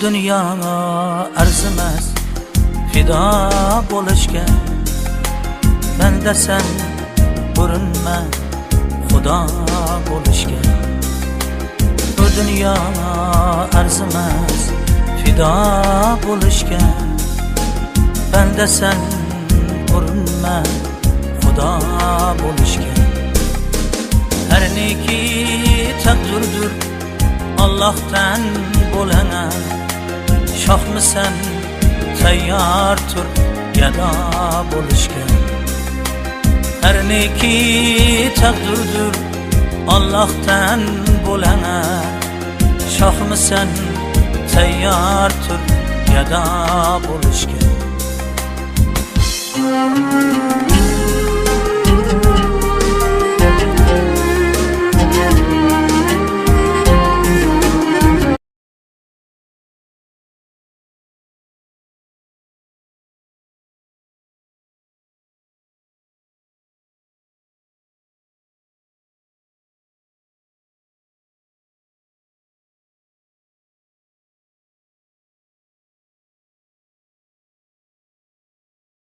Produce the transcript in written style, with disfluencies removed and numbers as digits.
dünya arzimas fido bo'lishga, banda sen urinma xudo bo'lishga. Bu dünya arzimas fido bo'lishga, banda sen urinma xudo bo'lishga. Her neki takdirdir Allah'tan bo'lana, shohmisan tayyor tur gado bo'lishga. Her neki takdirdir Allah'tan bo'lana, shohmisan tayyor tur gado bo'lishga.